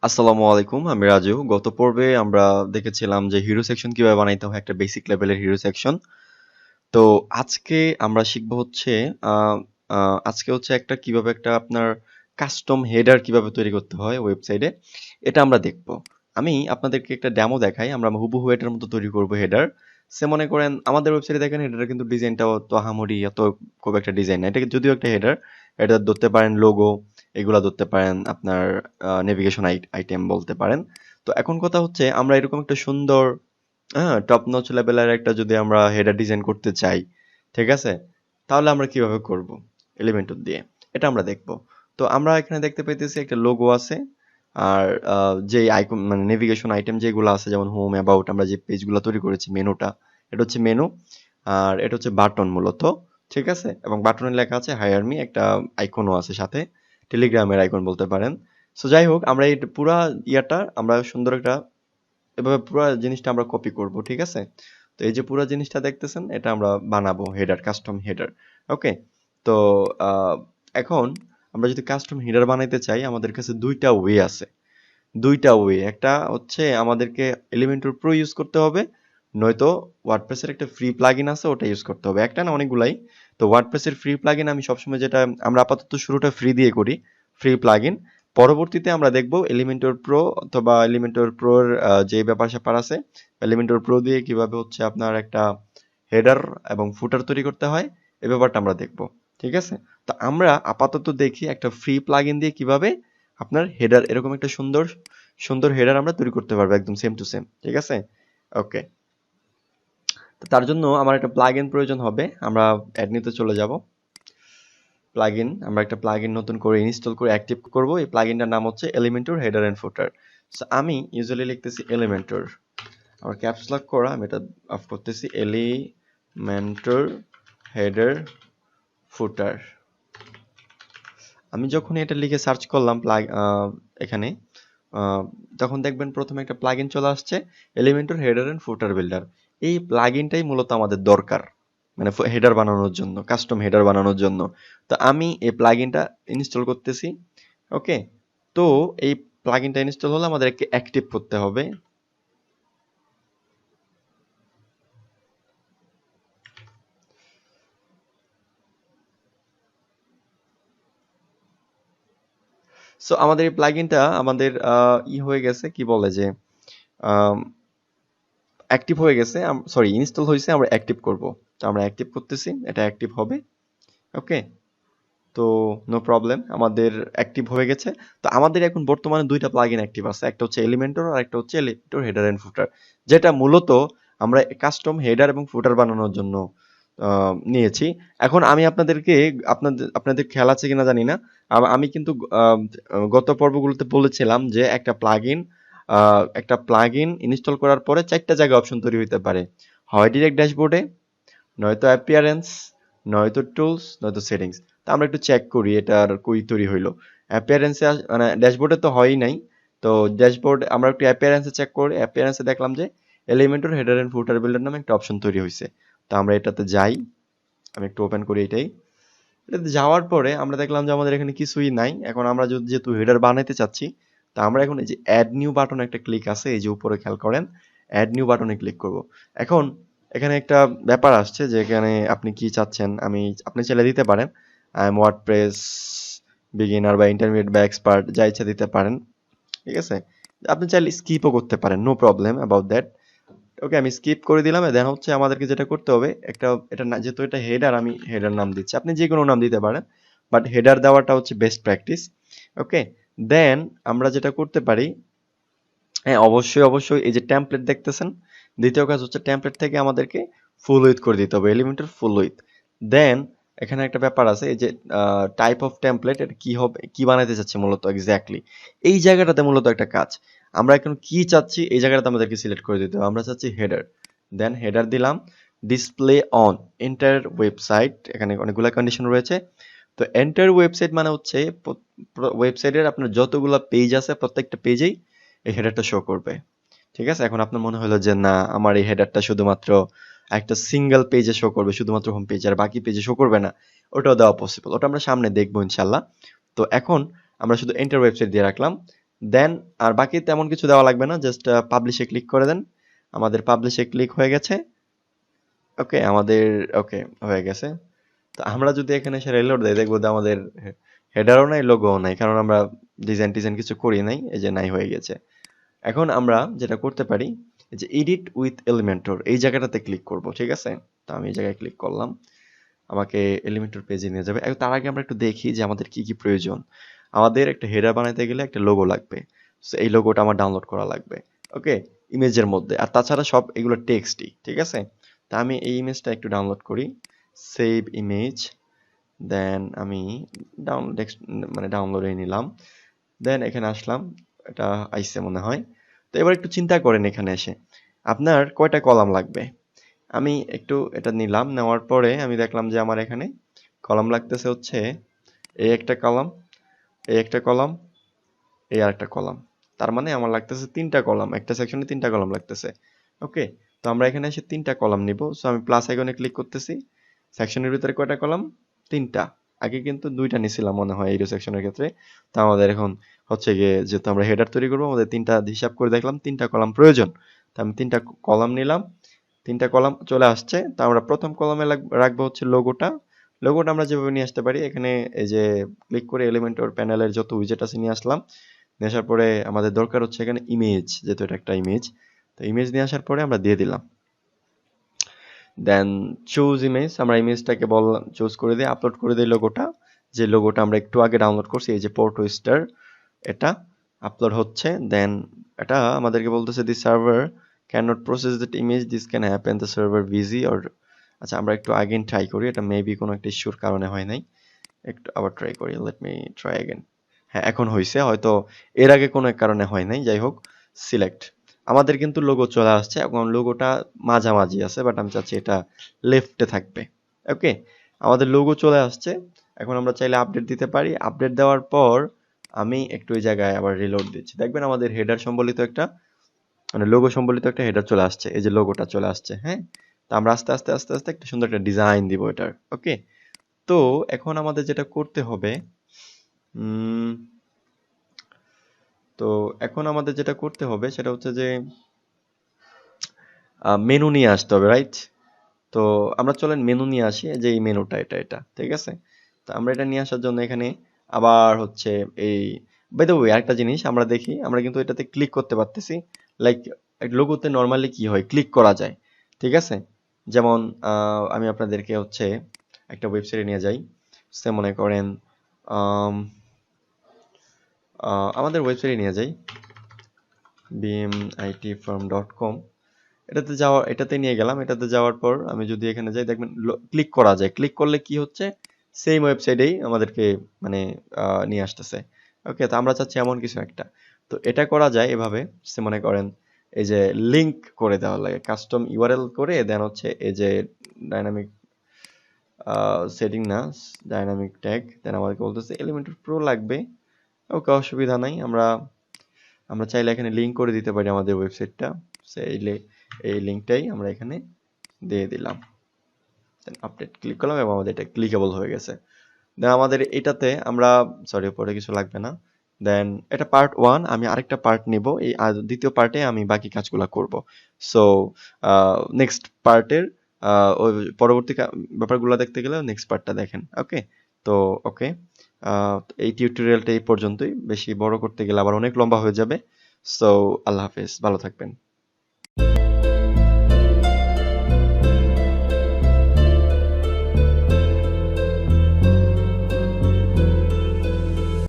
আসসালামু আলাইকুম, আমি রাজু। গত পর্বে আমরা দেখেছিলাম যে হিরো সেকশন কিভাবে বানাইতে হয়, একটা বেসিক লেভেলের হিরো সেকশন। তো আজকে আমরা শিখব হচ্ছে আহ, আজকে হচ্ছে কিভাবে একটা আপনার কাস্টম হেডার কিভাবে তৈরি করতে হয় ওয়েবসাইটে, এটা আমরা দেখব। আমি আপনাদেরকে একটা ডেমো দেখাই, আমরা হুবহু এটার মতো তৈরি করব হেডার। সে মনে করেন আমাদের ওয়েবসাইটে দেখেন হেডার কিন্তু ডিজাইনটাও তো আহামরি এত খুব একটা ডিজাইন না, এটা যদিও একটা হেডার। এটা ধরতে পারেন লোগো, এগুলা ধরতে পারেন আপনার নেভিগেশন আইটেম বলতে পারেন। তো এখন কথা হচ্ছে আমরা এরকম একটা সুন্দর হ্যাঁ টপ নচ লেভেলের একটা যদি আমরা হেডার ডিজাইন করতে চাই, ঠিক আছে, তাহলে আমরা কিভাবে করব এলিমেন্টর দিয়ে, এটা আমরা দেখব। তো আমরা এখানে দেখতে পাইতেছি একটা লোগো আছে, আর যে আইকন মানে নেভিগেশন আইটেম যেগুলো আছে যেমন হোম অ্যাবাউট, আমরা যে পেজগুলো তৈরি করেছি মেনুটা, এটা হচ্ছে মেনু। আর এটা হচ্ছে বাটন মূলত, ঠিক আছে, এবং বাটনে লেখা আছে হায়ার মি, একটা আইকনও আছে সাথে, টেলিগ্রামের আইকন বলতে পারেন। সো যাই হোক, আমরা এই পুরা ইয়াটা আমরা সুন্দর একটা এভাবে পুরো জিনিসটা আমরা কপি করব, ঠিক আছে। তো এই যে পুরো জিনিসটা দেখতেছেন, এটা আমরা বানাবো হেডার, কাস্টম হেডার। ওকে। তো আহ, এখন আমরা যদি কাস্টম হেডার বানাইতে চাই, আমাদের কাছে দুইটা ওয়ে আছে। দুইটা ওয়ে, একটা হচ্ছে আমাদেরকে এলিমেন্টর প্রো ইউজ করতে হবে, নয়তো ওয়ার্ডপ্রেসের একটা ফ্রি প্লাগইন আছে ওটা ইউজ করতে হবে। একটা না, অনেকগুলাই। তো ওয়ার্ডপ্রেসের ফ্রি প্লাগইন আমি সবসময় যেটা, আমরা আপাতত শুরুটা ফ্রি দিয়ে করি, ফ্রি প্লাগইন। পরবর্তীতে আমরা দেখব এলিমেন্টর প্রো অথবা এলিমেন্টর প্রোর যে ব্যাপার স্যাপার আছে, এলিমেন্টর প্রো দিয়ে কিভাবে হচ্ছে আপনার একটা হেডার এবং ফুটার তৈরি করতে হয়, এই ব্যাপারটা আমরা দেখব, ঠিক আছে। তো আমরা আপাতত দেখি একটা ফ্রি প্লাগইন দিয়ে কিভাবে আপনার হেডার, এরকম একটা সুন্দর সুন্দর হেডার আমরা তৈরি করতে পারবো একদম সেম টু সেম, ঠিক আছে। ওকে। তো তার জন্য আমার একটা প্লাগইন প্রয়োজন হবে, আমরা অ্যাড নিতে চলে যাব। প্লাগইন, আমরা একটা প্লাগইন নতুন করে ইনস্টল করে অ্যাক্টিভ করব। এই প্লাগইনটার নাম হচ্ছে Elementor header and footer. So আমি ইউজুয়ালি লিখতেছি এলিমেন্টর, আমার ক্যাপস লক করা, আমি এটা অফ করতেছি, এলিমেন্টর হেডার ফুটার। আমি যখন এটা লিখে সার্চ করলাম এখানে, তখন দেখবেন প্রথমে একটা প্লাগইন চলে আসছে, Elementor header and footer builder. এই প্লাগইনটাই মূলত আমাদের দরকার, মানে হেডার বানানোর জন্য, কাস্টম হেডার বানানোর জন্য। তো আমি এই প্লাগইনটা ইনস্টল করতেছি। ওকে। তো এই প্লাগইনটা ইনস্টল হলে আমাদেরকে অ্যাক্টিভ করতে হবে। সো আমাদের এই প্লাগইনটা আমাদের হয়ে গেছে, কি বলে যে অ্যাক্টিভ হয়ে গেছে, সরি ইনস্টল হয়েছে, আমরা অ্যাক্টিভ করব। তো আমরা অ্যাক্টিভ করতেছি, এটা অ্যাক্টিভ হবে। ওকে। তো নো প্রবলেম, আমাদের অ্যাক্টিভ হয়ে গেছে। তো আমাদের এখন বর্তমানে দুইটা প্লাগইন অ্যাক্টিভ আছে, একটা হচ্ছে এলিমেন্টর আর একটা হচ্ছে এলিমেন্টর হেডার এন্ড ফুটার, যেটা মূলত আমরা কাস্টম হেডার এবং ফুটার বানানোর জন্য নিয়েছি। এখন আমি আপনাদেরকে, আপনাদের আপনাদের খেয়াল আছে কিনা জানি না, আমি কিন্তু গত পর্বগুলোতে বলেছিলাম যে একটা প্লাগইন ইনস্টল করার পরে চারটা জায়গায় অপশন তৈরি হতে পারে, হয় ডিরেক্ট ড্যাশবোর্ডে, নয়তো অ্যাপিয়ারেন্স, নয়তো টুলস, নয়তো সেটিংস। তা আমরা একটু চেক করি এটার কই তৈরি হইলো। অ্যাপিয়ারেন্সে মানে ড্যাশবোর্ডে তো হয়ই নাই। তো ড্যাশবোর্ড আমরা একটু অ্যাপিয়ারেন্সে চেক করি, অ্যাপিয়ারেন্সে দেখলাম যে Elementor header and footer builder নামে একটা অপশন তৈরি হয়েছে। তো আমরা এটাতে যাই, আমি একটু ওপেন করি এটাই। এটাতে যাওয়ার পরে আমরা দেখলাম যে আমাদের এখানে কিছুই নাই। এখন আমরা যেহেতু হেডার বানাইতে চাচ্ছি, তা আমরা এখন এই যে অ্যাড নিউ বাটনে একটা ক্লিক আছে, এই যে উপরে খেয়াল করেন, অ্যাড নিউ বাটনে ক্লিক করব। এখন এখানে একটা ব্যাপার আসছে যে এখানে আপনি কি চাচ্ছেন, আপনি চাইলে দিতে পারেন আই এম ওয়ার্ডপ্রেস বিগিনার বা ইন্টারমিডিয়েট বা এক্সপার্ট, যা ইচ্ছা দিতে পারেন, ঠিক আছে। আপনি চাইলে স্কিপও করতে পারেন, নো প্রবলেম অ্যাবাউট দ্যাট। ওকে, আমি স্কিপ করে দিলাম। দেন হচ্ছে আমাদেরকে যেটা করতে হবে, যেহেতু এটা হেডার, আমি হেডার নাম দিচ্ছি, আপনি যে কোনো নাম দিতে পারেন, বাট হেডার দেওয়াটা হচ্ছে বেস্ট প্র্যাকটিস। ওকে। দেন আমরা যেটা করতে পারি, হ্যাঁ অবশ্যই অবশ্যই, এই যে টেমপ্লেট দেখতেছেন, দ্বিতীয় কাজ হচ্ছে টেমপ্লেট থেকে আমাদেরকে ফুল উইথ করে দিতে হবে, এলিমেন্টের ফুল উইথ। দেন এখানে একটা ব্যাপার আছে, এই যে টাইপ অফ টেমপ্লেট, এটা কি হবে, কি বানাইতে চাচ্ছি মূলত এক্স্যাক্টলি, এই জায়গাটাতে মূলত একটা কাজ। আমরা এখন কি চাচ্ছি এই জায়গাটাতে আমাদেরকে সিলেক্ট করে দিতে হবে। আমরা চাচ্ছি হেডার, দেন হেডার দিলাম, ডিসপ্লে অন এন্টার ওয়েবসাইট, এখানে অনেকগুলো কন্ডিশন রয়েছে। তো এন্টার ওয়েবসাইট মানে হচ্ছে ওয়েবসাইটের আপনার যতগুলো পেজ আছে প্রত্যেকটা পেজেই এই হেডারটা শো করবে, ঠিক আছে। এখন আপনার মনে হলো যে না, আমার এই হেডারটা শুধুমাত্র একটা সিঙ্গেল পেজে শো করবে, শুধুমাত্র হোম পেজ, আর বাকি পেজে শো করবে না, ওটাও দেওয়া পসিবল, ওটা আমরা সামনে দেখবো ইনশাল্লাহ। তো এখন আমরা শুধু এন্টার ওয়েবসাইট দিয়ে রাখলাম। দেন আর বাকি তেমন কিছু দেওয়া লাগবে না, জাস্ট পাবলিশে ক্লিক করে দেন। আমাদের পাবলিশে ক্লিক হয়ে গেছে। ওকে, আমাদের ওকে হয়ে গেছে। তো আমরা যদি এখানে এসে রিলোড দেই, দেখবো যে আমাদের হেডারও নাই, লোগোও নাই, কারণ আমরা ডিজাইন টিজাইন কিছু করি নাই, এই যে নাই হয়ে গেছে। এখন আমরা যেটা করতে পারি, এই যে এডিট উইথ এলিমেন্টর এই জায়গাটাতে ক্লিক করব, ঠিক আছে? তো আমি এই জায়গায় ক্লিক করলাম, আমাকে এলিমেন্টর পেজে নিয়ে যাবে। তার আগে আমরা একটু দেখি যে আমাদের কি কি প্রয়োজন। আমাদের একটা হেডার বানাইতে গেলে একটা লোগো লাগবে, সো এই লোগোটা আমার ডাউনলোড করা লাগবে। ওকে, ইমেজের মধ্যে। আর তাছাড়া সব এগুলো টেক্সটই, ঠিক আছে? তা আমি এই ইমেজটা একটু ডাউনলোড করি, সেভ ইমেজ, দেন আমি ডাউনলোডে নিলাম, দেন এখানে আসলাম, এটা আইসে মনে হয়। তো এবার একটু চিন্তা করেন এখানে এসে আপনার কয়টা কলাম লাগবে। আমি একটু এটা নিলাম, নেওয়ার পরে আমি দেখলাম যে আমার এখানে কলাম লাগতেছে হচ্ছে এই একটা কলাম, এই একটা কলাম, এই আর একটা কলাম। তার মানে আমার লাগতেছে 3টা কলাম, একটা সেকশনে 3টা কলাম লাগতেছে। ওকে, তো আমরা এখানে এসে 3টা কলাম নিব। সো আমি প্লাস আইকনে ক্লিক করতেছি। সেকশনের ভিতরে কয়টা কলাম? 3টা। আগে কিন্তু 2টা নিছিলাম মনে হয় এই সেকশনের ক্ষেত্রে। তো আমাদের এখন হচ্ছে গিয়ে যেহেতু আমরা হেডার তৈরি করবো, আমাদের 3টা হিসাব করে দেখলাম 3টা কলাম প্রয়োজন। তো আমি 3টা কলাম নিলাম, 3টা কলাম চলে আসছে। তো আমরা প্রথম কলামে রাখবো হচ্ছে লোগোটা। লোগোটা আমরা যেভাবে নিয়ে আসতে পারি, এখানে এই যে ক্লিক করে এলিমেন্টর প্যানেলের যত উইজেট আছে নিয়ে আসলাম। নিয়ে আসার পরে আমাদের দরকার হচ্ছে এখানে ইমেজ, যেহেতু এটা একটা ইমেজ। তো ইমেজ নিয়ে আসার পরে আমরা দিয়ে দিলাম, দেন চুজ ইমেজ, আমরা ইমেজটাকে বললাম চুজ করে দিয়ে আপলোড করে দিই লোগোটা, যে লোগোটা আমরা একটু আগে ডাউনলোড করছি, এই যে পোর্টো স্টার, এটা আপলোড হচ্ছে। দেন এটা আমাদেরকে বলতেছে the server can not process that image, this can happen the server busy or. আচ্ছা, আমরা একটু আগেন ট্রাই করি, এটা মেবি কোনো একটা ইস্যুর কারণে হয় নাই। একটু আবার ট্রাই করি, লেট মি ট্রাই অ্যাগেন। হ্যাঁ, এখন হয়েছে, হয়তো এর আগে কোনো এক কারণে হয় নাই। যাই হোক, সিলেক্ট, আমাদের কিন্তু লোগো চলে আসছে। এখন লোগোটা মাঝামাঝি আছে, বাট আমি চাচ্ছি এটা লেফটে থাকবে। ওকে, আমাদের লোগো চলে আসছে। এখন আমরা চাইলে আপডেট দিতে পারি। আপডেট দেওয়ার পর আমি একটু এই জায়গায় আবার রিলোড দিচ্ছি, দেখবেন আমাদের হেডার সম্বলিত একটা, মানে লোগো সম্বলিত একটা হেডার চলে আসছে, এই যে লোগোটা চলে আসছে। হ্যাঁ, তো আমরা আস্তে আস্তে আস্তে আস্তে একটা সুন্দর একটা ডিজাইন দিব এটার। ওকে, তো এখন আমাদের যেটা করতে হবে, উম, তো এখন আমাদের যেটা করতে হবে সেটা হচ্ছে যে মেনু নিয়ে আসতে হবে, রাইট? তো আমরা চলেন মেনু নিয়ে আসি, যে এই মেনুটা, এটা ঠিক আছে। তো আমরা এটা নিয়ে আসার জন্য এখানে আবার হচ্ছে এই, বাই দ্য ওয়ে আরেকটা জিনিস আমরা দেখি, আমরা কিন্তু এটাতে ক্লিক করতে পারতেছি। লাইক লোগোতে নর্মালি কি হয়, ক্লিক করা যায়, ঠিক আছে? যেমন আমি আপনাদেরকে হচ্ছে একটা ওয়েবসাইটে নিয়ে যাই, সে মনে করেন আমাদের ওয়েবসাইটে নিয়ে যাই, beamitfirm.com। এটাতে নিয়ে গেলাম। এটাতে যাওয়ার পর আমি যদি এখানে যাই, দেখবেন ক্লিক করা যায়। ক্লিক করলে কি হচ্ছে, সেম ওয়েবসাইটেই আমাদেরকে মানে নিয়ে আসতেছে। ওকে, তো আমরা চাচ্ছি এমন কিছু একটা। তো এটা করা যায় এভাবে, সে মনে করেন এই যে লিংক করে দেওয়া লাগে, কাস্টম ইউআরএল করে দেন হচ্ছে এই যে ডাইনামিক সেটিং না, ডাইনামিক ট্যাগ, দেন আমাদেরকে বলতেছে এলিমেন্টর প্রো লাগবে। ওকে, অসুবিধা নাই, আমরা আমরা চাইলে এখানে লিংক করে দিতে পারি আমাদের ওয়েবসাইটটা। চাইলে এই লিংকটাই আমরা এখানে দিয়ে দিলাম, দেন আপডেট ক্লিক করলাম এবং আমাদের এটা ক্লিকেবল হয়ে গেছে। দেন আমাদের এটাতে আমরা, সরি পরে কিছু লাগবে না। দেন এটা পার্ট 1, আমি আরেকটা পার্ট নিব, এই দ্বিতীয় পার্টে আমি বাকি কাজগুলো করব। সো নেক্সট পার্টের ওই পরবর্তী ব্যাপারগুলো দেখতে গেলে নেক্সট পার্টটা দেখেন। ওকে, তো ওকে, এই টিউটোরিয়ালটা এই পর্যন্তই, বেশি বড় করতে গেলে আবার অনেক লম্বা হয়ে যাবে। সো আল্লাহ হাফেজ, ভালো থাকবেন।